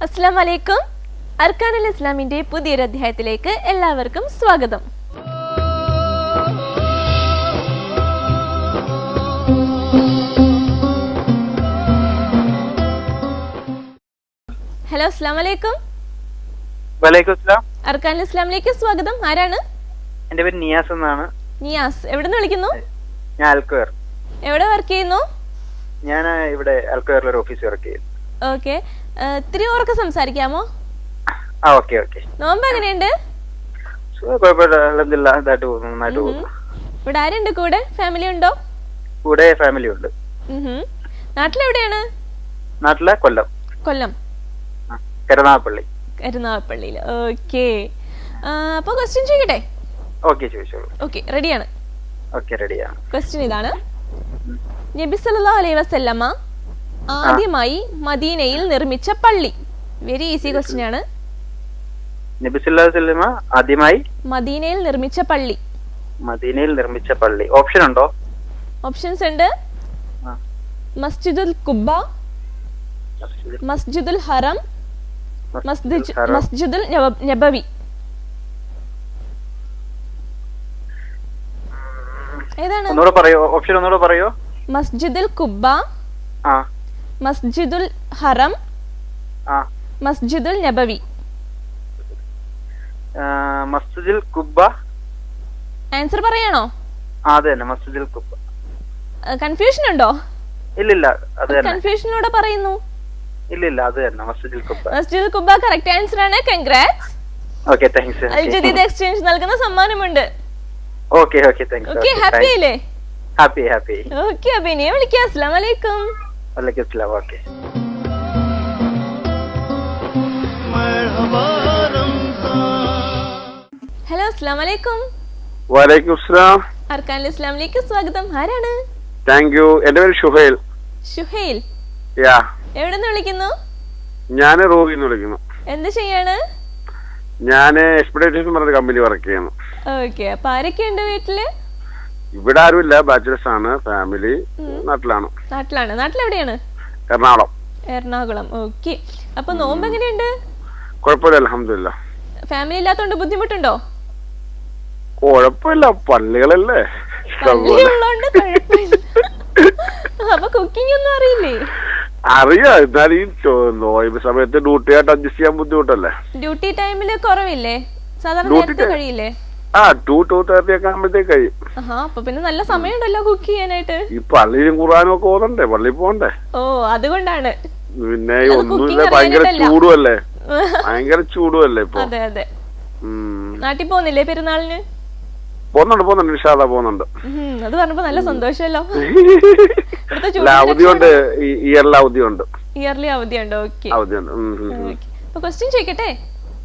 അസ്സലാമു അലൈക്കും. അർക്കാനുൽ ഇസ്ലാമിന്റെ പുതിയൊരു അധ്യായത്തിലേക്ക് എല്ലാവർക്കും സ്വാഗതം. ഹലോ, അസ്സലാമു അലൈക്കും. വലൈക്കും അസ്സലാം. അർക്കാനുൽ ഇസ്ലാമിലേക്ക് സ്വാഗതം. ആരാണ്? എന്റെ പേര് നിയാസ് എന്നാണ്. നിയാസ്, എവിടെ നിന്ന് വിളിക്കുന്നു? ഞാൻ അൽക്വയർ. എവിടെ വർക്ക് ചെയ്യുന്നു? ഞാൻ ഇവിടെ അൽക്വയറിൽ ഒരു ഓഫീസ് വർക്ക് ചെയ്യുന്നു. ഓക്കെ, ഇത്തിരി ഉറക്കെ സംസാരിക്കാമോ? ഓക്കെ. നോമ്പ് എങ്ങനെയുണ്ട്? കുഴപ്പമില്ല, അൽഹംദുലില്ലാഹ്, നന്നായിട്ട് പോകുന്നു. ഇവിടെ ആരുണ്ട് കൂടെ? ഫാമിലി ഉണ്ടോ? കൂടെ ഫാമിലി ഉണ്ട്. നാട്ടിലെവിടെയാണ്? നാട്ടിലെ കൊല്ലം. കൊല്ലം, കരുനാഗപ്പള്ളിയിൽ. ഓക്കെ, അപ്പൊ ക്വസ്റ്റ്യൻ ചോദിക്കട്ടെ? ഓക്കെ, ചോദിച്ചോളൂ. ഓക്കെ, റെഡിയാണ്? ഓക്കെ, റെഡിയാണ്. ക്വസ്റ്റ്യൻ ഇതാണ്: നബി സല്ലല്ലാഹു അലൈഹി വസല്ലമ ആദ്യമായി മദീനയിൽ നിർമ്മിച്ച പള്ളി. വെരി ഈസി ക്വസ്റ്റ്യൻ ആണ്. നബി സല്ലല്ലാഹു അലൈഹി വസല്ലമ ആദ്യമായി മദീനയിൽ നിർമ്മിച്ച പള്ളി. ഓപ്ഷൻ ഉണ്ടോ? ഓപ്ഷൻസ് ഉണ്ട്. മസ്ജിദുൽ ഖുബ, മസ്ജിദുൽ ഹറം, മസ്ജിദുൽ നബവി. ഏതാണ്? ഓപ്ഷൻ ഒന്നുകൂടെ പറയോ? മസ്ജിദുൽ ഖുബ, മസ്ജിദുൽ ഹറം, മസ്ജിദുൽ നബവി. മസ്ജിദുൽ ഖുബ. ആൻസർ പറയാണോ? അത് തന്നെ, മസ്ജിദുൽ ഖുബ. കൺഫ്യൂഷൻ ഉണ്ടോ? ഇല്ലില്ല, അത് തന്നെ. കൺഫ്യൂഷനോടെ പറയുന്നു. ഇല്ലില്ല, അത് തന്നെ, Masjidul Quba. Masjidul Quba correct answer ആണ്. Congrats. Okay, thanks. Al Jadeed exchange നൽകുന്ന സമ്മാനമുണ്ട്. Okay, thanks. ഓക്കേ, ഹാപ്പി അല്ലേ? ഹാപ്പി. ഓക്കേ, അപ്പൊ ഇനിയെ വിളിക്കാം. അസ്സലാമു അലൈക്കും. വലൈക്കും അസ്സലാം. ഓക്കേ. ഹലോ, അസ്സലാമു അലൈക്കും. വലൈക്കും അസ്സലാം. അർക്കാനുൽ ഇസ്ലാമിലേക്ക് സ്വാഗതം. ആരാണ്? Thank you. എന്റെ പേര് ഷുഹൈൽ. ഷുഹൈൽ, യാ. എവിടെ നിന്ന് വിളിക്കുന്നു? ഞാൻ റോഹിന്ന് വിളിക്കുന്നു. എന്ത് ചെയ്യാണ്? ഞാൻ എക്സ്പെഡിറ്റേഴ്സ് പറഞ്ഞ കമ്പനി വർക്ക് ചെയ്യുന്നു. ഓക്കെ, അപ്പൊ ആരൊക്കെയുണ്ട് വീട്ടില്? ഇവിടെ ആരുമില്ല, ബാച്ചിലേഴ്സ് ആണ്. ഫാമിലി നാട്ടിലാണ്. നാട്ടിലെവിടെയാണ്? എറണാകുളം. ഓക്കെ, അപ്പൊ നോമ്പ് എങ്ങനെയുണ്ട്? കുഴപ്പമില്ല, അൽഹംദുലില്ലാഹ്. ഫാമിലി ഇല്ലാത്തോണ്ട് ബുദ്ധിമുട്ടുണ്ടോ? കുഴപ്പമില്ല, പള്ളികളല്ലേ. പള്ളിയുള്ളോണ്ട് കുഴപ്പമില്ല. അപ്പൊ കുക്കിംഗ് ഒന്നും അറിയില്ലേ? അറിയാം, എന്നാലും ഈ നോയമ്പ് സമയത്ത് ഡ്യൂട്ടി ആയിട്ട് അഡ്ജസ്റ്റ് ചെയ്യാൻ ബുദ്ധിമുട്ടല്ലേ. ഡ്യൂട്ടി ടൈമില് കുറവില്ലേ? സാധാരണ നേരത്തെ കഴിയില്ലേ? 2:30 ഒക്കെ ആകുമ്പോഴത്തേക്ക് കഴിയും. അപ്പൊ പിന്നെ നല്ല സമയമുണ്ടല്ലോ കുക്ക് ചെയ്യാനായിട്ട്. ഈ പള്ളിയിലും ഖുർആനും ഒക്കെ ഓതണ്ടേ, പള്ളിയിൽ പോകണ്ടേ. ഓ, അതുകൊണ്ടാണ്. പിന്നെ ഒന്നുമില്ല, ഭയങ്കര ചൂടുമല്ലേ ഇപ്പൊ. അതെ. നാട്ടിൽ പോകുന്നില്ലേ പെരുന്നാളിന്? പോകുന്നുണ്ട്, ഇൻഷാ അല്ലാഹ് പോകുന്നുണ്ട്. അത് പറഞ്ഞപ്പോ നല്ല സന്തോഷമല്ലോ. അവധിയുണ്ട്, ഇയർലി അവധിയുണ്ട്. ഓക്കെ. അപ്പൊ ക്വസ്റ്റ്യൻ ചോദിക്കട്ടെ?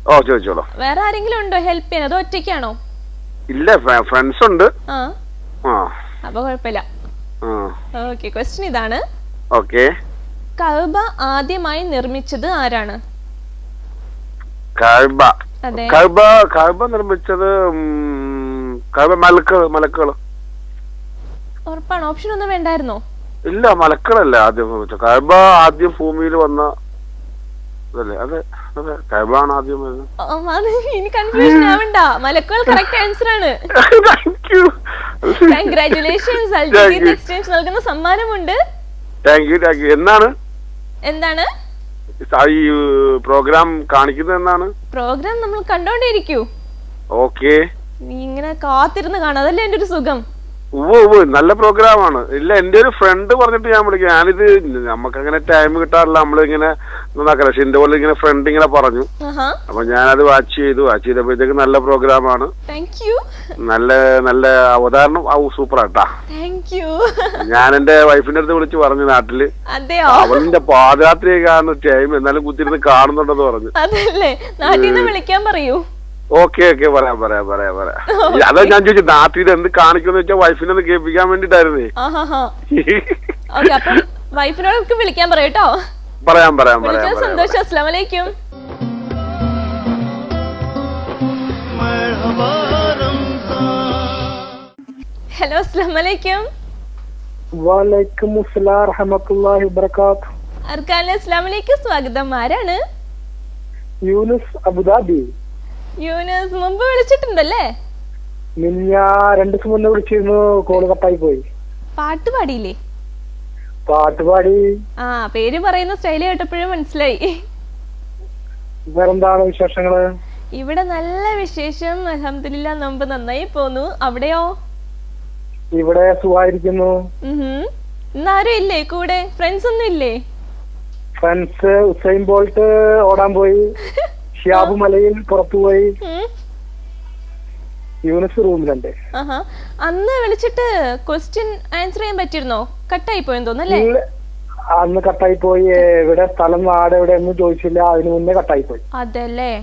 ഓ, ചോദിച്ചോളൂ. വേറെ ആരെങ്കിലും ഉണ്ടോ ഹെൽപ്പ് ചെയ്യാൻ? അതോ ഒറ്റയ്ക്കാണോ? ഇല്ല, ഫ്രണ്ട്സ് ഉണ്ട്. അപ്പൊ കുഴപ്പമില്ല. ഓക്കെ, ക്വസ്റ്റ്യൻ ഇതാണ്. ഓക്കെ. കഅബ ആദ്യമായി നിർമ്മിച്ചത് ആരാണ്? കഅബ നിർമ്മിച്ചത് മലക്കുകള്. ഉറപ്പാണ്? ഓപ്ഷൻ ഒന്നും വേണ്ടായിരുന്നോ? ഇല്ല, മലക്കുകളല്ലേ ആദ്യം നിർമ്മിച്ചത്. കഅബ ആദ്യം ഭൂമിയിൽ വന്ന അതല്ലേ? അതെ, കഅബ ആണ് ആദ്യം വരുന്നത്. ഇനി കൺഫ്യൂഷൻ ആവണ്ട, മലക്കുകൾ കറക്റ്റ് ആൻസർ ആണ്. കൺഗ്രാറ്റുലേഷൻസ്. അൽ ജദീദ് എക്സ്ചേഞ്ച് നൽകുന്ന സമ്മാനമുണ്ട്. Thank you. എന്താണ് ഈ പ്രോഗ്രാം കാണിക്കുന്നത്? എന്നാണ് പ്രോഗ്രാം? നമ്മൾ കണ്ടോണ്ടേയിരിക്കൂ. ഓക്കെ. നീ ഇങ്ങനെ കാത്തിരുന്ന് കാണാം, അതല്ലേ എന്റെ ഒരു സുഖം. നല്ല പ്രോഗ്രാമാണ്. ഇല്ല, എന്റെ ഒരു ഫ്രണ്ട് പറഞ്ഞിട്ട് ഞാൻ വിളിക്കാം. ഞാനിത് നമുക്ക് അങ്ങനെ ടൈം കിട്ടാറില്ല, നമ്മളിങ്ങനെ നോക്കാറില്ല. പക്ഷെ എന്റെ പോലെ ഇങ്ങനെ ഫ്രണ്ട് ഇങ്ങനെ പറഞ്ഞു, അപ്പൊ ഞാനത് വാച്ച് ചെയ്തപ്പോഴത്തേക്ക് നല്ല പ്രോഗ്രാമാണ്. നല്ല അവതാരണം. സൂപ്പറാട്ടാ. ഞാൻ എന്റെ വൈഫിന്റെ അടുത്ത് വിളിച്ച് പറഞ്ഞു നാട്ടില്. അവളിന്റെ പാദയാത്ര കാണുന്ന ടൈം എന്നാലും കുത്തിരുന്ന് കാണുന്നുണ്ടെന്ന് പറഞ്ഞു. വിളിക്കാൻ പറയൂ. ഓക്കെ, പറയാം. അതാ ഞാൻ ചോദിച്ചു, നാട്ടിൽ എന്ത് കാണിക്കുന്ന വെച്ചാൽ വൈഫിനെ ഒന്ന് കേൾപ്പിക്കാൻ വേണ്ടിട്ടായിരുന്നേ. വൈഫിനോട് വിളിക്കാൻ പറയട്ടോ. പറയാം. സന്തോഷം. അസ്സലാമു അലൈക്കും. ഹലോ, അസ്സലാമു അലൈക്കും. വലൈക്കും അസ്സലാം റഹ്മത്തുള്ളാഹി വബറകാതുഹു. അർക്കാനുൽ ഇസ്ലാമിലേക്ക് സ്വാഗതം. ആരാണ്? യൂനുസ് അബുദാബി. യൂനസ് മുമ്പ് വിളിച്ചിട്ടുണ്ടല്ലേ? ഞാൻ 2 ദിവസം മുന്നേ വിളിച്ചിരുന്നു, കോള് കട്ടായി പോയി. പാട്ട് പാടിയില്ലേ? പാട്ട് പാടി. ആ, പേര് പറയുന്ന സ്റ്റൈല് കേട്ടപ്പോഴും മനസ്സിലായി. വേറെന്താണ് വിശേഷങ്ങള്? ഇവിടെ നല്ല വിശേഷം, അൽഹംദുലില്ലാ, നോമ്പ് നന്നായി പോന്നു. അവിടെയോ? ഇവിടെ സുഖായിരിക്കുന്നു. ഇന്നാരും ഇല്ലേ കൂടെ? ഫ്രണ്ട്സ് ഒന്നും ഇല്ലേ? ഫ്രണ്ട്സ് ഉസൈൻ ബോൾട്ട് ഓടാൻ പോയി, ഷിയാബ് മലയിൽ പുറത്തുപോയി, യൂനിസ് റൂമിലുണ്ട്. അന്ന് വിളിച്ചിട്ട് ക്വസ്റ്റ്യൻ ആൻസർ ചെയ്യാൻ പറ്റിയിരുന്നോ? കട്ടായി പോയെന്ന് തോന്നല്ലേ? അന്ന് കട്ടായി പോയി. ഇവിടെ സ്ഥലം നാട് എവിടെ ഒന്നും ചോദിച്ചില്ല, അതിന് മുന്നേ കട്ടായി പോയി. അതല്ലേ?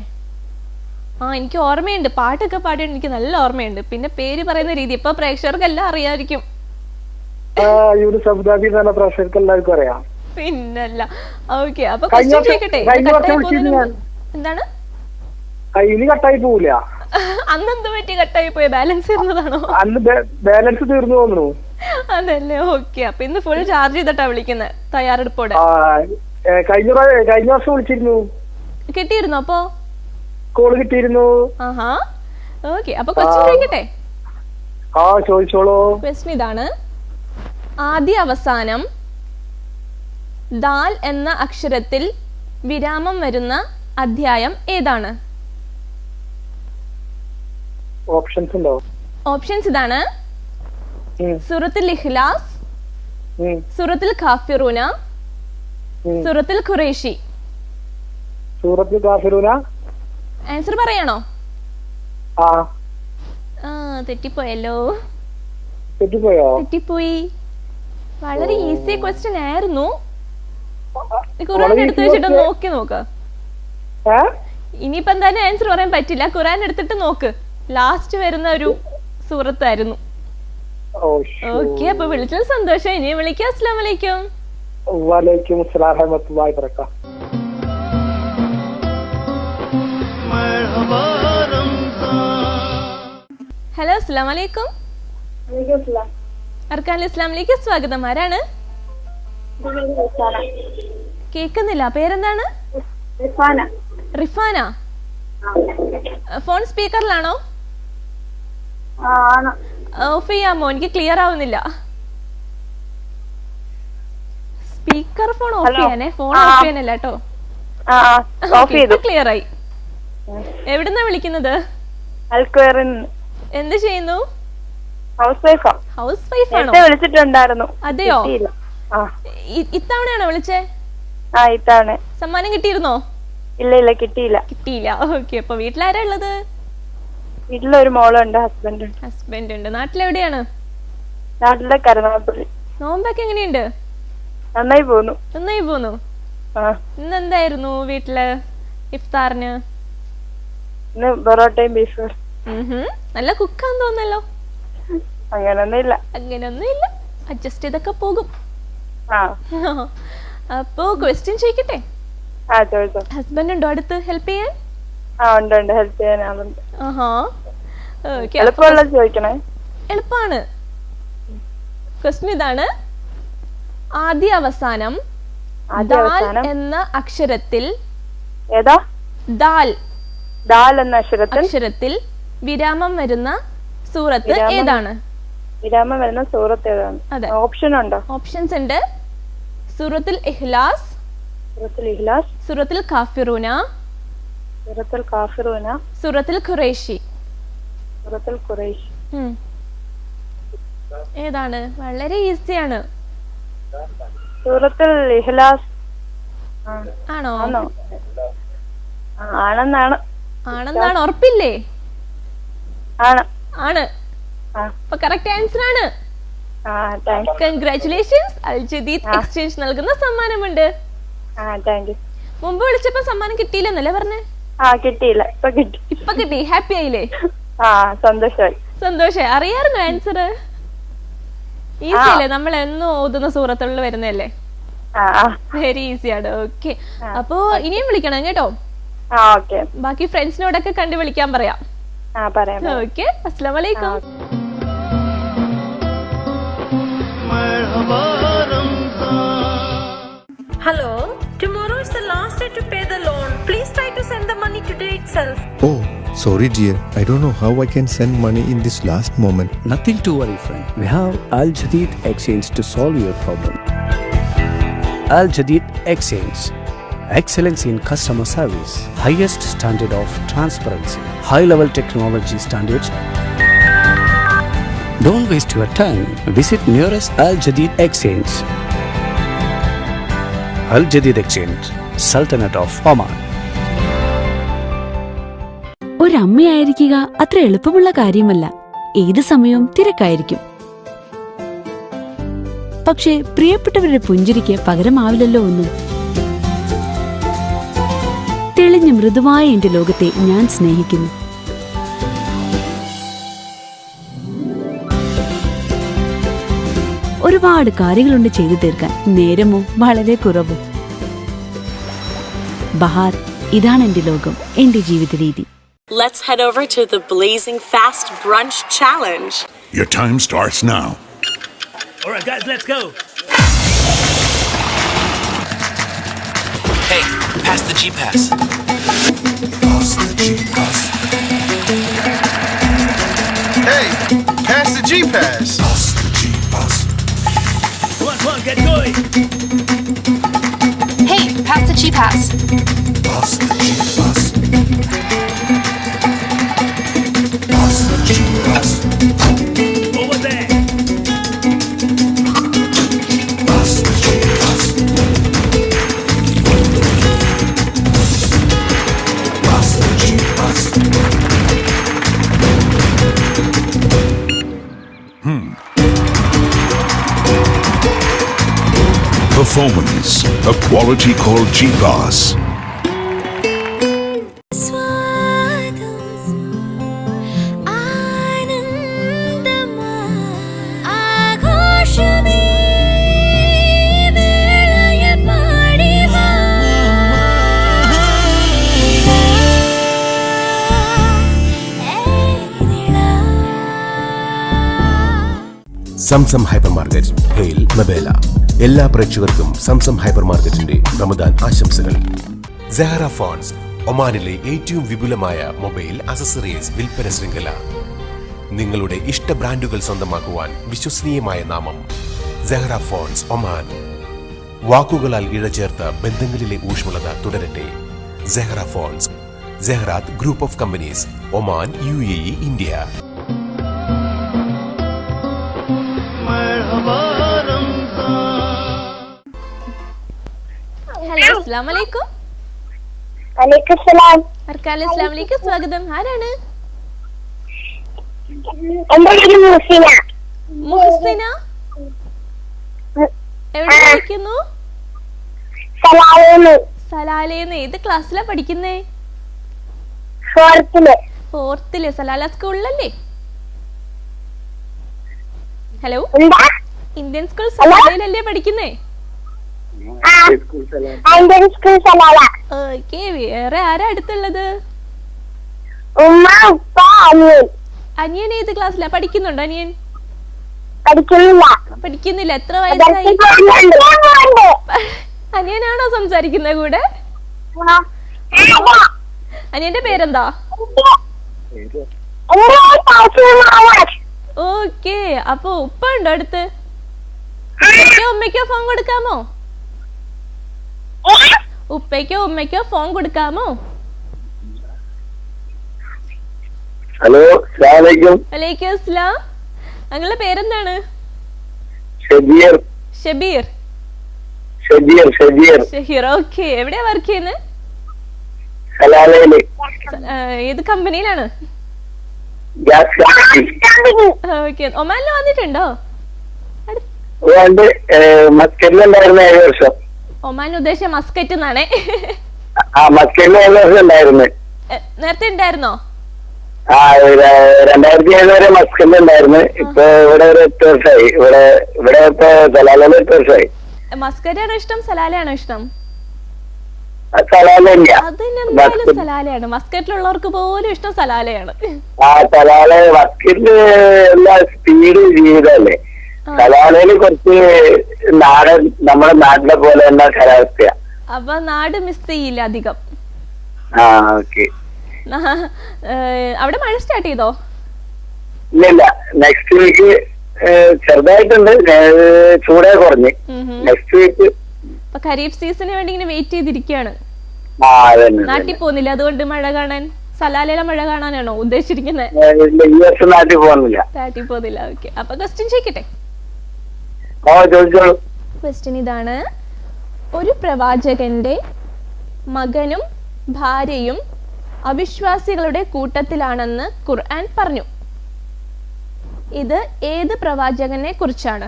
ആ, എനിക്ക് ഓർമ്മയുണ്ട്, പാട്ടൊക്കെ പാടിയത് എനിക്ക് നല്ല ഓർമ്മയുണ്ട്. പിന്നെ പേര് പറയുന്ന രീതി ഇപ്പൊ പ്രേക്ഷകർക്കെല്ലാം അറിയായിരിക്കും. യൂനിസ് അബുദാബി എന്ന് പ്രേക്ഷകർക്ക് എല്ലാവർക്കും അറിയാം. പിന്നല്ല. ഓക്കെ, അപ്പൊ ക്വസ്റ്റ്യൻ ചോദിക്കട്ടെ? എന്താണ്? ഇനി കട്ടായി പോവില്ല. അന്നെന്ത് പറ്റി കട്ടായി പോയ? ബാലൻസ് തീർന്നതാണോ? അന്ന് ബാലൻസ് തീർന്നു തോന്നുന്നു. അതല്ലേ? ഓക്കെ, അപ്പൊ ഇന്ന് ഫുൾ ചാർജ് ചെയ്തിട്ടാ വിളിക്കുന്നത്, തയ്യാറെടുപ്പോടെ. കഴിഞ്ഞ വർഷം വിളിച്ചിരുന്നു. കിട്ടിയിരുന്നോ? അപ്പൊ കോള് കിട്ടിയിരുന്നു. ആഹാ, ഓക്കെ, അപ്പൊ ക്വസ്റ്റ്യൻ ചോദിക്കട്ടെ? ആ, ചോദിച്ചോളൂ. ക്വസ്റ്റ്യൻ ഇതാണ്: ആദ്യ അവസാനം ദാൽ എന്ന അക്ഷരത്തിൽ വിരാമം വരുന്ന അധ്യായം ഏതാണ്? ഓപ്ഷൻസ് ഉണ്ടോ? ഓപ്ഷൻസ് ഇതാണ്: സൂറത്തുൽ ഇഖ്ലാസ്, സൂറത്തുൽ കാഫിറൂന, സൂറത്തുൽ ഖുറൈശി. സൂറത്തുൽ കാഫിറൂന. ആൻസർ പറയാണോ? ആ, തെറ്റിപ്പോയല്ലോ. തെറ്റിപ്പോയി. വളരെ ഈസി ക്വസ്റ്റ്യൻ ആയിരുന്നു. ഖുർആൻ എടുത്ത് വെച്ചിട്ട് നോക്കി നോക്ക്. ഇനിയിപ്പോ എന്തായാലും ആൻസർ പറയാൻ പറ്റില്ല, ഖുർആൻ എടുത്തിട്ട് നോക്ക്. ലാസ്റ്റ് വരുന്ന ഒരു സൂറത്തായിരുന്നു. ഓക്കെ, അപ്പൊ വിളിച്ചത് സന്തോഷം. ഇനി വിളിക്കാം. അസ്സലാമു അലൈക്കും. വലൈക്കും അസ്സലാം വറഹ്മത്തുള്ളാഹി വബറകാതുഹു. ഹലോ, അസ്സലാമു അലൈക്കും. അർക്കാൻ ഇസ്ലാമിലേക്ക് സ്വാഗതം. ആരാണ്? കേക്കുന്നില്ല, പേരെന്താണ്? റിഫാന. ഫോൺ സ്പീക്കറിലാണോ? ഓഫ് ചെയ്യാമോ? എനിക്ക് ക്ലിയർ ആവുന്നില്ല. സ്പീക്കർ ഫോൺ ഓഫ് ചെയ്യാനേ, ഫോൺ ഓഫ് ചെയ്യാനല്ല കേട്ടോ. ക്ലിയർ ആയി. എവിടുന്നാ വിളിക്കുന്നത്? എന്ത് ചെയ്യുന്നു? ഹൗസ് വൈഫാണോ? വിളിച്ചിട്ടുണ്ടായിരുന്നു. അതെയോ? ഇത്തവണയാണോ വിളിച്ചേ? ഇത്തവണ. സമ്മാനം കിട്ടിയിരുന്നോ? ഇല്ല, കിട്ടിയില്ല. ഓക്കെ, അപ്പൊ വീട്ടിലാരാ ഉള്ളത്? വീട്ടിലൊരു മോളുണ്ട്, ഹസ്ബൻഡ് ഉണ്ട്. നാട്ടിലെവിടെയാണ്? നാട്ടിലെ കരുനാഗപ്പള്ളി. നോമ്പൊക്കെ എങ്ങനെയുണ്ട്? നന്നായി പോന്നു. ഇന്ന് എന്തായിരുന്നു വീട്ടില് ഇഫ്താറിന്? ഇന്ന് പൊറോട്ടയും ബീഫ്. നല്ല കുക്കാന്ന് തോന്നല്ലോ. അങ്ങനൊന്നുമില്ല, അഡ്ജസ്റ്റ് ചെയ്തൊക്കെ പോകും. അപ്പൊ ക്വസ്റ്റ്യൻ ചോദിക്കട്ടെ? ഹസ്ബൻഡ് ഉണ്ടോ അടുത്ത് ഹെൽപ്പ് ചെയ്യാൻ? ഉണ്ട്, ഹെൽപ്പ് ചെയ്യാൻ ആളുണ്ട്. ചോദിക്കണേ? എളുപ്പമാണ്. ക്വസ്റ്റ്യൻ ഇതാണ്: ആദ്യ അവസാനം ദാൽ എന്ന അക്ഷരത്തിൽ ദാൽ എന്ന അക്ഷരത്തിൽ വിരാമം വരുന്ന സൂറത്ത് ഏതാണ്? വിരാമം വരുന്ന സൂറത്ത് ഏതാണ്? അതെ. ഓപ്ഷൻ ഉണ്ടോ? ഓപ്ഷൻസ് ഉണ്ട്: സൂറത്തുൽ ഇഖ്ലാസ്, സൂറത്തുൽ കാഫിറൂന, സൂറത്തുൽ ഖുറൈശി. ഏതാണ്? വളരെ ഈസിയാണ്. സൂറത്തുൽ ഇഖ്ലാസ്. ആണോ? ആണെന്നാണ്. ഉറപ്പില്ലേ? ആണ്. അപ്പൊ കറക്റ്റ് ആൻസർ ആണ്. കൺഗ്രാറ്റുലേഷൻസ്. അൽ ജദീദ് എക്സ്ചേഞ്ച് നൽകുന്ന സമ്മാനമുണ്ട്. മുമ്പ് വിളിച്ചപ്പോ സമ്മാനം കിട്ടിയില്ലെന്നല്ലേ പറഞ്ഞേ? കിട്ടിയില്ല, ഇപ്പൊ കിട്ടി. ഹാപ്പി ആയില്ലേ? സന്തോഷായി. അറിയാറുണ്ടോ ആൻസർ? ഈസി അല്ലേ? നമ്മൾ എന്നും ഓതുന്ന സൂറത്തുകളിൽ വരുന്നല്ലേ? വെരി ഈസിയാണ്. ഓക്കെ, അപ്പൊ ഇനിയും വിളിക്കണം കേട്ടോ. ബാക്കി ഫ്രണ്ട്സിനോടൊക്കെ കണ്ടു വിളിക്കാൻ പറയാം. ഓക്കെ, അസ്സലാമു അലൈക്കും. Hello, tomorrow is the last day to pay the loan. Please try to send the money today itself. Oh, sorry dear. I don't know how I can send money in this last moment. Nothing to worry, friend. We have Al Jadid Exchange to solve your problem. Al Jadid Exchange. Excellence in customer service. Highest standard of transparency. High level technology standards. Don't waste your time. Visit nearest Al Jadid Exchange. Al Jadid Exchange, Sultanate of Oman. ഒരമ്മയായിരിക്കുക അത്ര എളുപ്പമുള്ള കാര്യമല്ല. ഏത് സമയവും തിരക്കായിരിക്കും. പക്ഷേ പ്രിയപ്പെട്ടവരുടെ പുഞ്ചിരിക്ക് പകരമാവില്ലല്ലോ ഒന്നും. തെളിഞ്ഞ മൃദുവായ എന്റെ ലോകത്തെ ഞാൻ സ്നേഹിക്കുന്നു. ഒരുപാട് കാര്യങ്ങളുണ്ട് ചെയ്തു തീർക്കാൻ, നേരമോ വളരെ കുറവും. ബഹാർ, ഇതാണ് എന്റെ ലോകം, എന്റെ ജീവിത രീതി. Let's head over to the Blazing Fast Brunch Challenge. Your time starts now. All right, guys, let's go. Hey, pass the G-Pass. Pass the G-Pass. Hey, pass the G-Pass. Pass the G-Pass. Come on, get going. Hey, pass the G-Pass. Pass the G-Pass. Pass the G-Pass. Over there. Pass the G-Pass. Pass the G-Pass. Performance, a quality called G-Pass. Zamzam hyper market, Hail, Mabela. എല്ലാ പ്രേക്ഷകർക്കും Zamzam hyper മാർക്കറ്റിന്റെ റമദാൻ ആശംസകൾ. Sehra phones, ഒമാനിലെ ഏറ്റവും വിപുലമായ mobile accessories വിൽപ്പന ശൃംഖല. നിങ്ങളുടെ ഇഷ്ട ബ്രാൻഡുകൾ സ്വന്തമാക്കുവാൻ വിശ്വസനീയമായ നാമം സെഹറ ഫോൺസ്, ഒമാൻ. വാക്കുകളാൽ ഇഴചേർത്ത ബന്ധങ്ങളിലെ ഊഷ്മളത തുടരട്ടെ. Sehra phones, Sehrath group of companies, Oman, UAE, India. Hello, അസ്സലാമു അലൈക്കും. വലൈക്കും സലാം. അസ്സലാമലൈക്കും, സ്വാഗതം. ആരാണ്? എന്റെ പേര് മുഹസിന. മുഹസിന, എവിടെ പഠിക്കുന്നു? സലാലേന്ന്. സലാലേന്ന്. ഏത് ക്ലാസ്സിലാ പഠിക്കുന്നേ? ഫോർത്തില്. സലാല സ്കൂളിലല്ലേ? ഹലോ, ഇന്ത്യൻ സ്കൂൾ സലാലയിലല്ലേ പഠിക്കുന്നേ? ഓക്കെ. വേറെ ആരാ അടുത്തുള്ളത്? ഉമ്മ, ഉപ്പ, അനിയൻ. അനിയൻ ഏത് ക്ലാസ്സിലാ? പഠിക്കുന്നുണ്ടോ അനിയൻ? പഠിക്കുന്നില്ല. എത്ര വയസ്സായി? അനിയനാണോ സംസാരിക്കുന്ന കൂടെ? അനിയന്റെ പേരെന്താ? ഓക്കെ. അപ്പൊ ഉപ്പ ഉണ്ടോ അടുത്ത്? ഉമ്മയ്ക്കോ ഫോൺ കൊടുക്കാമോ? ഉപ്പയ്ക്കോ ഉമ്മയ്ക്കോ ഫോൺ കൊടുക്കാമോ? ഹലോ, വലൈക്കും അസ്സലാം. നിങ്ങളുടെ പേരെന്താണ്? ഷബീർ. ഷബീർ. ഷഹീർ. ഓക്കെ. എവിടെയാ വർക്ക് ചെയ്യുന്നത്? ഏത് കമ്പനിയിലാണ്? ഓക്കെ. ഒമാനിൽ വന്നിട്ടുണ്ടോ? മസ്കറ്റിലുണ്ടായിരുന്നു 7 വർഷം. ഒമാൻ ഉദ്ദേശം മസ്കറ്റ് എന്നാണേ. മസ്കറ്റിൽ 7 വർഷം ഉണ്ടായിരുന്നു. നേരത്തെ ഉണ്ടായിരുന്നോ? 2007 വരെ മസ്കറ്റിലുണ്ടായിരുന്നു. ഇപ്പൊ ഇവിടെ ഒരു 8 വർഷമായി. ഇവിടെ ഇപ്പൊ സലാലയിൽ 8 വർഷമായി. മസ്കറ്റാണോ ഇഷ്ടം, സലാലയാണോ ഇഷ്ടം? സലാലയാണ്. സലാലയാണ്. മസ്കറ്റിലുള്ളവർക്ക് പോലും ഇഷ്ടം സലാലയാണ്. സലാല മസ്കറ്റില് എല്ലാ സ്പീഡ് ജീവിതമല്ലേ. സലാലയില് കുറച്ച് നാടൻ, നമ്മുടെ നാട്ടിലെ പോലെ തന്നെ കാലാവസ്ഥയാ. അപ്പൊ നാട് മിസ് ചെയ്യില്ല അധികം. ഓക്കെ. അവിടെ മഴ സ്റ്റാർട്ട് ചെയ്തോ? ഇല്ല, നെക്സ്റ്റ് വീക്ക് ചെറുതായിട്ടുണ്ട്, ചൂടേ കുറഞ്ഞ്. നെക്സ്റ്റ് വീക്ക് ഖരീഫ് സീസണിന് വേണ്ടി ഇങ്ങനെ വെയിറ്റ് ചെയ്തിരിക്കുകയാണ്. നാട്ടിൽ പോകുന്നില്ല, അതുകൊണ്ട് മഴ കാണാൻ, സലാലയിലെ മഴ കാണാനാണോ ഉദ്ദേശിച്ചിരിക്കുന്നത്? നാട്ടിൽ പോകുന്നില്ല. നാട്ടിൽ പോകുന്നില്ല. ഓക്കെ, അപ്പൊ ക്വസ്റ്റ്യൻ ചോദിക്കട്ടെ? ക്വസ്റ്റ്യൻ ഇതാണ്: ഒരു പ്രവാചകന്റെ മകനും ഭാര്യയും അവിശ്വാസികളുടെ കൂട്ടത്തിലാണെന്ന് ഖുർആൻ പറഞ്ഞു. ഇത് ഏത് പ്രവാചകനെ കുറിച്ചാണ്?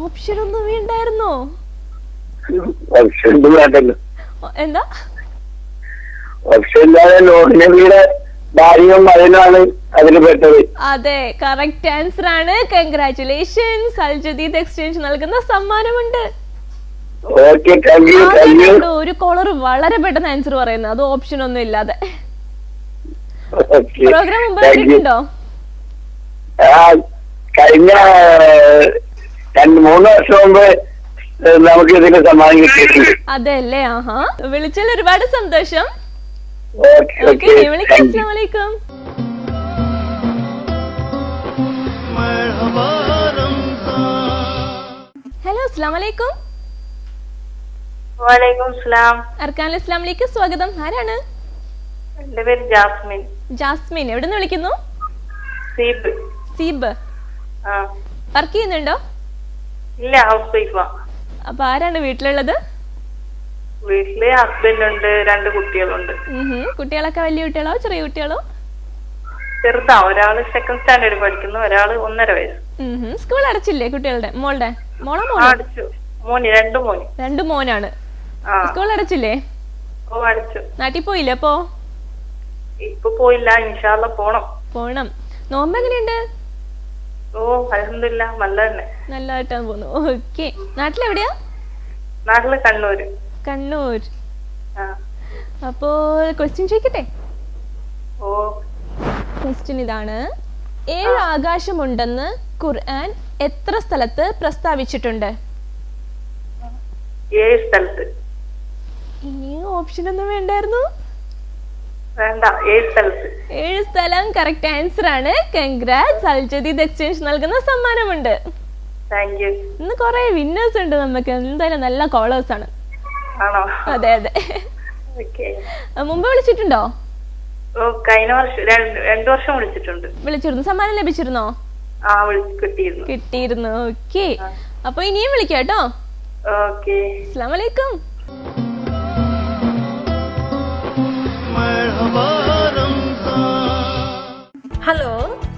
ഓപ്ഷൻ ഒന്നും വേണ്ടായിരുന്നോ? എന്താ ഓപ്ഷൻ? ഭാര്യയും മകനുമാണ് അതിൽ പെട്ടത്. അതെ, കറക്റ്റ് ആൻസർ ആണ്. കൺഗ്രാറ്റുലേഷൻസ്. അൽ ജദീദ് എക്സ്ചേഞ്ച് നൽകുന്ന സമ്മാനമുണ്ട്. ഒരു കോളർ വളരെ പെട്ടെന്ന് ആൻസർ പറയുന്നത്, അത് ഓപ്ഷൻ ഒന്നും ഇല്ലാതെ. പ്രോഗ്രാം മുമ്പ് കണ്ടിട്ടുണ്ടോ? കഴിഞ്ഞ 2-3 വർഷം മുമ്പ് നമുക്ക് ഇതിന് സമ്മാനം കിട്ടിയിട്ടുണ്ട്. അതെ അല്ലേ? ആഹാ, വിളിച്ചാൽ ഒരുപാട് സന്തോഷം. അസ്സലാമലൈക്കും. ഹലോ, അസ്സലാമലൈക്കും. വലൈക്കും സലാം. അർക്കാൻ ഇസ്ലാമിലേക്ക് സ്വാഗതം. ആരാണ്? എന്റെ പേര് ജാസ്മിൻ. ജാസ്മിൻ, എവിടെ നിന്ന് വിളിക്കുന്നു? സീബ്. സീബ്, വർക്ക് ചെയ്യുന്നുണ്ടോ? ഇല്ല, ഹൗസ് വൈഫാ. അപ്പൊ ആരാണ് വീട്ടിലുള്ളത്? വീട്ടില് ഹസ്ബൻഡ് ഉണ്ട്, 2 കുട്ടികളുണ്ട്. കുട്ടികളൊക്കെ വലിയ കുട്ടികളോ ചെറിയ കുട്ടികളോ? ചെറുതാ, ഒരാള് 2nd സ്റ്റാൻഡേർഡ് പഠിക്കുന്നു, ഒരാള് 1.5 വയസ്സ്. സ്കൂൾ അടച്ചില്ലേ കുട്ടികളുടെ? മോളുടെ മോളോ? അടച്ചു. മോന്, 2 മോന്. 2 മോനാണ്. സ്കൂൾ അടച്ചില്ലേ? ഓ, അടച്ചു. നാട്ടിൽ പോയില്ലേ അപ്പോ? ഇപ്പൊ പോയില്ല, ഇൻഷാല്ലാ പോണം. നോമ്പ് എങ്ങനെയുണ്ട്? ഓ, അൽഹംദുലില്ലാ, നല്ല തന്നെ. നല്ലതായിട്ടാണ് പോകുന്നു. ഓക്കെ, നാട്ടിലെവിടെയാ? നാട്ടില് കണ്ണൂര്. കണ്ണൂർ. അപ്പോ ക്വസ്റ്റ്യൻ ചോദിക്കട്ടെ? ഓ. ക്വസ്റ്റ്യൻ ഇതാണ്: 7 ആകാശമുണ്ടെന്ന് ഖുർആൻ എത്ര സ്ഥലത്ത് പ്രസ്താവിച്ചിട്ടുണ്ട്? 7 സ്ഥലത്ത്. ഇനി ഓപ്ഷൻ ഒന്നും വേണ്ടായിരുന്നു? വേണ്ട, 7 സ്ഥലത്ത്. 7 സ്ഥലം കറക്റ്റ് ആൻസർ ആണ്. കൺഗ്രാറ്റ്സ്. അൽ ജദീദ് എക്സ്ചേഞ്ച് നൽകുന്ന സമ്മാനമുണ്ട്. Thank you. ഇന്ന് കുറെ വിന്നേഴ്സ് ഉണ്ട് നമുക്ക്. എന്തായാലും നല്ല കോളേഴ്സ് ആണ്. ആണോ? അതെ. മുമ്പ് വിളിച്ചിട്ടുണ്ടോ? ഓ, കഴിഞ്ഞ വർഷം 2 വർഷം വിളിച്ചിരുന്നു. സമ്മാനം ലഭിച്ചിരുന്നോ? കിട്ടിയിരുന്നു. ഓക്കെ, അപ്പൊ ഇനിയും വിളിക്കാം കേട്ടോ. ഓക്കെ, അസ്സലാമലൈക്കും. Hello,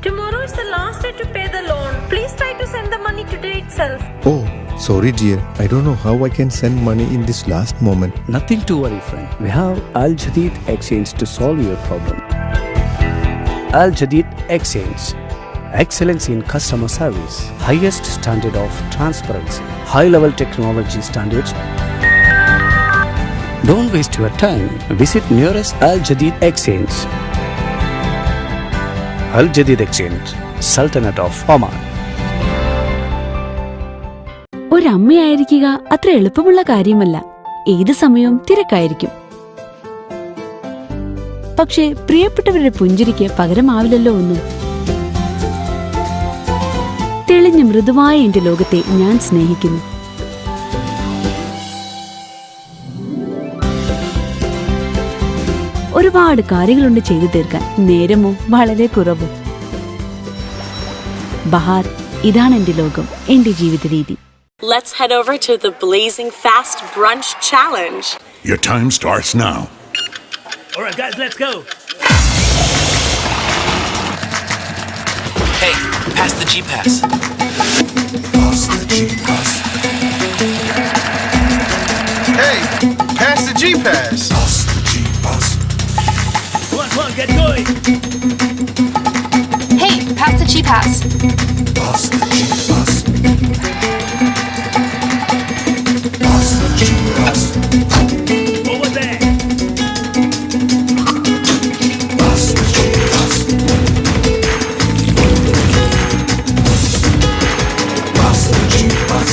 tomorrow is the last day to pay the loan. Please try to send the money today itself. Oh, sorry dear. I don't know how I can send money in this last moment. Nothing to worry, friend. We have Al Jadid Exchange to solve your problem. Al Jadid Exchange. Excellence in customer service. Highest standard of transparency. High-level technology standards. Don't waste your time. Visit nearest Al Jadid Exchange. Al Jadid Exchange, Sultanate of Oman. ഒരമ്മയായിരിക്കുക അത്ര എളുപ്പമുള്ള കാര്യമല്ല. ഏത് സമയവും തിരക്കായിരിക്കും. പക്ഷേ പ്രിയപ്പെട്ടവരുടെ പുഞ്ചിരിക്ക് പകരമാവില്ലല്ലോ ഒന്നും. തെളിഞ്ഞ മൃദുവായ എന്റെ ലോകത്തെ ഞാൻ സ്നേഹിക്കുന്നു. ഒരുപാട് കാര്യങ്ങളുണ്ട് ചെയ്തു തീർക്കാൻ, നേരമോ വളരെ കുറവും. ബഹാർ, ഇതാണ് എന്റെ ലോകം, എന്റെ ജീവിത രീതി. Let's head over to the Blazing Fast Brunch Challenge. Your time starts now. All right, guys, let's go. Hey, pass the G-Pass. Pass the G-Pass. Hey, pass the G-Pass. Pass the G-Pass. Come on, get going. Hey, pass the G-Pass. Pass the G-Pass. Pass the G-Pass. Over there. Pass the G-Pass. Pass the G-Pass.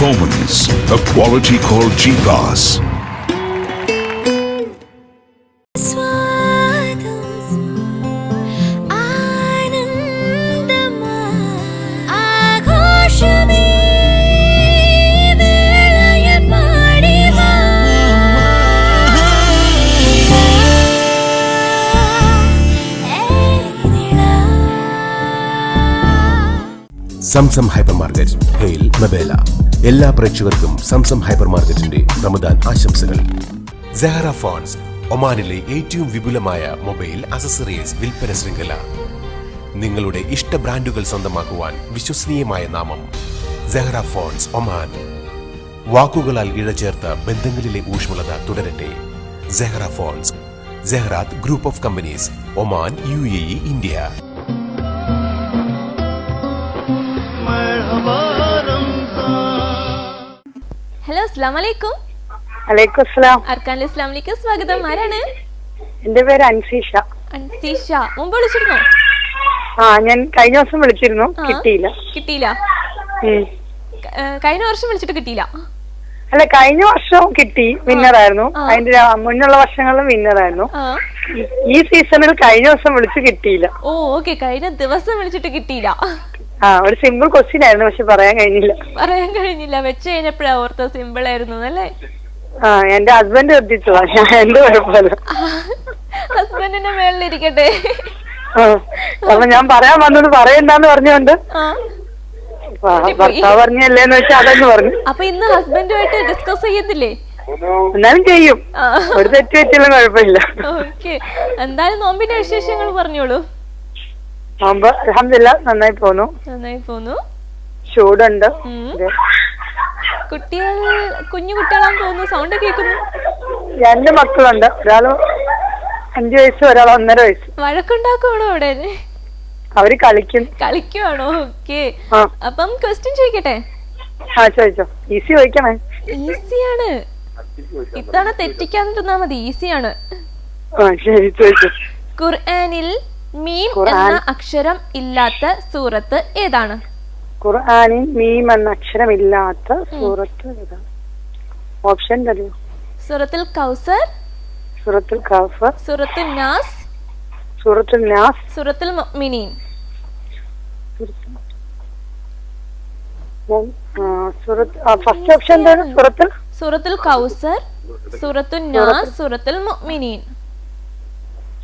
performance, a quality called G-Class. Zamzam hyper market Hail Mabela എല്ലാ പ്രേക്ഷകർക്കും Zamzam hyper മാർക്കറ്റിന്റെ റമദാൻ ആശംസകൾ. Sehra phones ഒമാനിലെ ഏറ്റവും വിപുലമായ mobile accessories വിൽപ്പന ശൃംഖല. നിങ്ങളുടെ ഇഷ്ട ബ്രാൻഡുകൾ സ്വന്തമാക്കുവാൻ വിശ്വസനീയമായ നാമം സെഹറ ഫോൺസ് ഒമാൻ. വാക്കുകളാൽ ഇഴചേർത്ത ബന്ധങ്ങളിലെ ഊഷ്മളത തുടരട്ടെ. Sehra phones, Sehrath group of companies, Oman, UAE, India. Hello, അസ്സലാമു അലൈക്കും. വലൈക്കും അസ്സലാം. അർക്കാനിലെ ഇസ്ലാമിലേക്ക് സ്വാഗതം. ആരാണ്? എന്റെ പേര് അൻസീഷ. അൻസീഷ, മുമ്പ് വിളിച്ചിരുന്നോ? ഞാൻ കഴിഞ്ഞ ദിവസം വിളിച്ചിരുന്നു, കിട്ടിയില്ല. കഴിഞ്ഞ വർഷം വിളിച്ചിട്ട് കിട്ടിയില്ല? അല്ല, കഴിഞ്ഞ വർഷം കിട്ടി, വിന്നറായിരുന്നു. അതിന്റെ മുന്നുള്ള വർഷങ്ങളിലും വിന്നറായിരുന്നു. ഈ സീസണിൽ കഴിഞ്ഞ ദിവസം വിളിച്ച് കിട്ടിയില്ല. ഓ, ഓക്കെ. കഴിഞ്ഞ ദിവസം വിളിച്ചിട്ട് കിട്ടിയില്ല. ഒരു സിമ്പിൾ ക്വസ്റ്റ്യൻ ആയിരുന്നു, പക്ഷെ പറയാൻ കഴിഞ്ഞില്ല. വെച്ച് കഴിഞ്ഞപ്പോഴാ ഓർത്ത സിമ്പിൾ ആയിരുന്നു അല്ലേ? എന്റെ ഹസ്ബൻഡ് എത്തിച്ചോ, എന്റെ കുഴപ്പമില്ല. ഹസ്ബൻഡിന്റെ മേളിലിരിക്കട്ടെ. അപ്പൊ ഞാൻ പറയാൻ വന്നത് പറയണ്ടെന്ന് പറഞ്ഞോണ്ട് ഭർത്താവ് പറഞ്ഞല്ലേന്ന് വെച്ചാൽ അതെന്ന് പറഞ്ഞു. അപ്പൊ ഇന്ന് ഹസ്ബൻഡുമായിട്ട് ഡിസ്കസ് ചെയ്യുന്നില്ലേ? എന്നാലും ചെയ്യും, ഒരു തെറ്റ് പറ്റില്ല, കുഴപ്പമില്ല. ഓക്കെ. എന്തായാലും നോമ്പിന്റെ വിശേഷങ്ങൾ പറഞ്ഞോളൂ. നോമ്പ് അൽഹംദുലില്ലാ നന്നായി പോന്നു. ചൂടുണ്ട്. കുട്ടികൾ കുഞ്ഞു കുട്ടികളാന്ന് തോന്നുന്നു, സൗണ്ട് കേൾക്കുന്നു. 2 മക്കളുണ്ട്, ഒരാള് 5 വയസ്സ്, ഒരാൾ 1.5 വയസ്സ്. വഴക്കുണ്ടാക്കുവാണോ അവിടെ? അവര് കളിക്കുവാണോ? ഓക്കെ. അപ്പം ക്വസ്റ്റ്യൻ ചോദിക്കട്ടെ? ചോദിച്ചോ. ഈസി ചോദിക്കണേ. ഈസിയാണ്, ഇത്തവണ തെറ്റിക്കാതിരുന്നാ മതി. ഈസിയാണ്. ശരി, ചോദിച്ചോ. ഖുർആനിൽ മീം എന്ന അക്ഷരം ഇല്ലാത്ത സൂറത്ത് ഏതാണ്? ഖുർആനിൽ മീം എന്ന അക്ഷരം ഇല്ലാത്ത സൂറത്ത് ഏതാണ്? ഓപ്ഷൻ തരൂ. സൂറത്തുൽ കൗസർ, സൂറത്തുൽ കൗസർ, സൂറത്തുൽ നാസ്, സൂറത്തുൽ നാസ്, സൂറത്തുൽ മുഅ്മിനീൻ. ഫസ്റ്റ് ഓപ്ഷൻ എന്താണ്? സൂറത്തുൽ കൗസർ, സൂറത്തുൽ നാസ്, സൂറത്തുൽ മുഅ്മിനീൻ.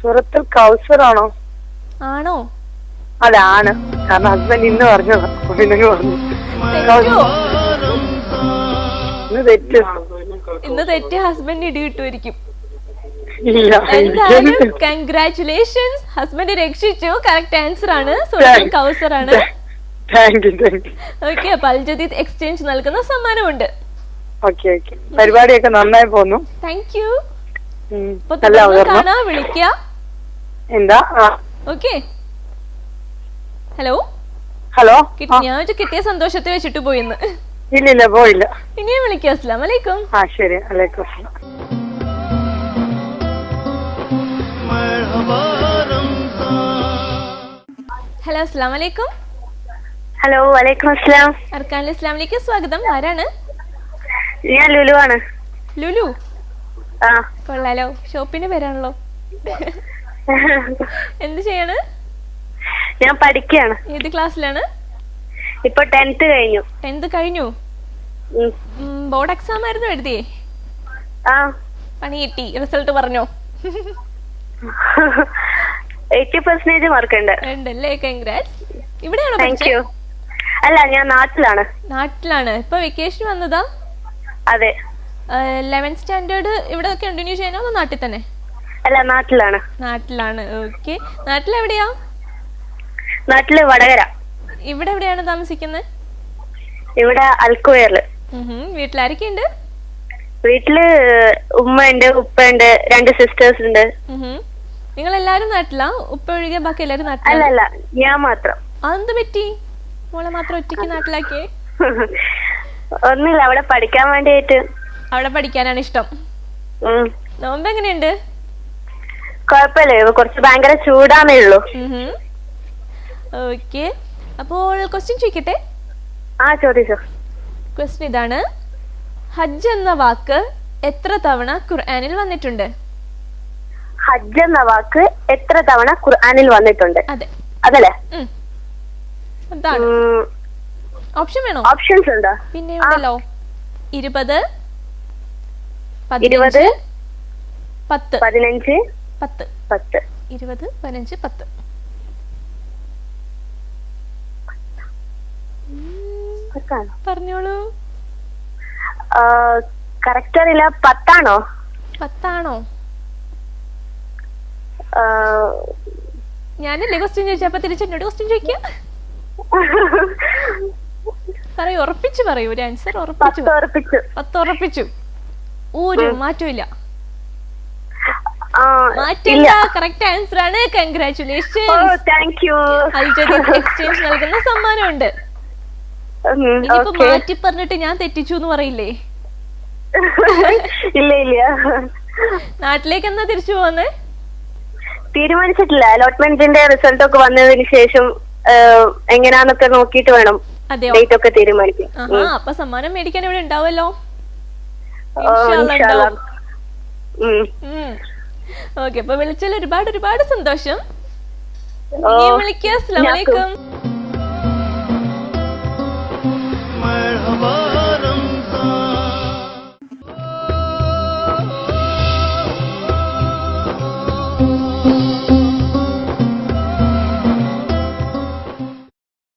സൂറത്തുൽ കൗസർ ആണോ? അല്ല, ആണ്. കാരണം ഹസ്ബൻഡ് ഇന്ന് പറഞ്ഞതാ, പിന്നെ പറഞ്ഞു. ഇന്ന് തെറ്റ് ഹസ്ബൻഡ് ഇടി കിട്ടുമായിരിക്കും. ഇല്ല. എന്തായാലും കൺഗ്രാറ്റുലേഷൻസ്, ഹസ്ബൻഡ് രക്ഷിച്ചു. കറക്റ്റ് ആൻസർ ആണ്, സൂറത്തുൽ കൗസർ ആണ്. ഓക്കെ. അപ്പൊ അൽ ജദീദ് എക്സ്ചേഞ്ച് നൽകുന്ന സമ്മാനമുണ്ട്. പരിപാടിയൊക്കെ നന്നായി പോന്നു. Thank you. വിളിക്ക. എന്താ? ഓക്കെ. ഹലോ. ഞാൻ കിട്ടിയ സന്തോഷത്തിൽ വെച്ചിട്ട് പോയിന്ന്. ഇല്ല, പോയില്ല. ഇനിയും വിളിക്കാം. അസ്സലാമു അലൈക്കും. ശരി. അലൈക്കും അസ്സലാം. ഹലോ, അസ്സലാമു അലൈക്കും. ഹലോ, വലൈക്കും അസ്സലാം. അർക്കാനിലെ ഇസ്ലാമിലേക്ക് സ്വാഗതം. ആരാണ്? ഞാൻ ലുലു ആണ്. ലുലു? കൊള്ളാലോ, ഷോപ്പിന്റെ പേരാണല്ലോ. എന്ത് ചെയ്യാണ്? ഞാൻ പഠിക്കുകയാണ്. ഏത് ക്ലാസ്സിലാണ്? ഇപ്പൊ 10th കഴിഞ്ഞു. 10th കഴിഞ്ഞു. ബോർഡ് എക്സാം ആയിരുന്നു എഴുതിയേ? പണി കിട്ടി? റിസൾട്ട് പറഞ്ഞോ? 80% മാർക്ക് ഉണ്ടല്ലേ? കൺഗ്രാറ്റ്സ്. ഇവിടെയാണോ? അല്ല, ഞാൻ നാട്ടിലാണ്. ഇപ്പൊ വെക്കേഷൻ വന്നതാ? അതെ. 11th സ്റ്റാൻഡേർഡ് ഇവിടെ കണ്ടിന്യൂ ചെയ്യാനോ അതോ നാട്ടിൽ തന്നെ? അല്ല, നാട്ടിലാണ്. ഓക്കെ. നാട്ടിലെവിടെയാ? നാട്ടില് വടകര. ഇവിടെ എവിടെയാണ് താമസിക്കുന്നത്? ഇവിടെ അൽക്കുവയറില്. വീട്ടിലാരൊക്കെയുണ്ട്? വീട്ടില് ഉമ്മ ഉണ്ട്, ഉപ്പ ഉണ്ട്, 2 സിസ്റ്റേഴ്സ് ഉണ്ട്. നിങ്ങൾ എല്ലാരും നാട്ടിലാ? ഉപ്പ ഒഴികെ ബാക്കി എല്ലാരും നാട്ടിലാ? അല്ല, ഞാൻ മാത്രം. അതെന്ത് പറ്റി മോളെ മാത്രം ഒറ്റയ്ക്ക് നാട്ടിലാക്കിയേ? ഒന്നുമില്ല, അവിടെ പഠിക്കാൻ വേണ്ടിയിട്ട്. അവിടെ പഠിക്കാനാണ് ഇഷ്ടം. നോമ്പ് എങ്ങനെയുണ്ട്? കുഴപ്പമില്ല, കുറച്ച് ഭയങ്കര ചൂടാന്നേ ഉള്ളൂ. ഓക്കെ. അപ്പോൾ ക്വസ്റ്റ്യൻ ചോദിക്കട്ടെ? ചോദിച്ചോ. ക്വസ്റ്റ്യൻ ഇതാണ്. ഹജ്ജ് എന്ന വാക്ക് എത്ര തവണ ഖുർആനിൽ വന്നിട്ടുണ്ട്? ഹജ്ജ് എന്ന വാക്ക് എത്ര തവണ ഖുർആനിൽ വന്നിട്ടുണ്ട്? അതെ. അതല്ലേ? ഓപ്ഷൻ വേണോ? ഓപ്ഷൻസ് ഉണ്ടോ? പിന്നെ ഉണ്ടല്ലോ. 20, 20, 10, 15, 10. 10. 20, 15, 10. പറഞ്ഞോളൂ. കറക്റ്റ് അറിയില്ല. 10 ആണോ? 10 ആണോ? ഞാനല്ലേ ക്വസ്റ്റ്യൻ ചോദിച്ചപ്പോ തിരിച്ചെന്നോട് ക്വസ്റ്റ്യൻ ചോദിക്കാം. പറയൂ, ഉറപ്പിച്ചു പറയൂ. ഒരു ആൻസർ ഉറപ്പിച്ചു. 10 ഉറപ്പിച്ചു. ഒരു മാറ്റമില്ല. മാറ്റില്ല. കറക്റ്റ് ആൻസർ ആണ്. Congratulations. Thank you. Al Jadeed exchange നൽകുന്ന സമ്മാനമുണ്ട്. ഇനിയിപ്പോ മാറ്റി പറഞ്ഞിട്ട് ഞാൻ തെറ്റിച്ചു എന്ന് പറയില്ലേ? ഇല്ല ഇല്ല. നാട്ടിലേക്ക് എന്നാ തിരിച്ചു പോകുന്നേ? തീരുമാനിച്ചിട്ടില്ല. അലോട്ട്മെന്റിന്റെ റിസൾട്ട് ഒക്കെ വന്നതിന് ശേഷം എങ്ങനെയാന്നൊക്കെ നോക്കിയിട്ട് വേണം ഡേറ്റ് ഒക്കെ തീരുമാനിക്കും. അപ്പൊ സമ്മാനം മേടിക്കാൻ ഇവിടെ ഉണ്ടാവല്ലോ. ഓക്കെ, അപ്പൊ വിളിച്ചാൽ ഒരുപാട് സന്തോഷം. വിളിക്കാം. അസ്സലാമു അലൈക്കും.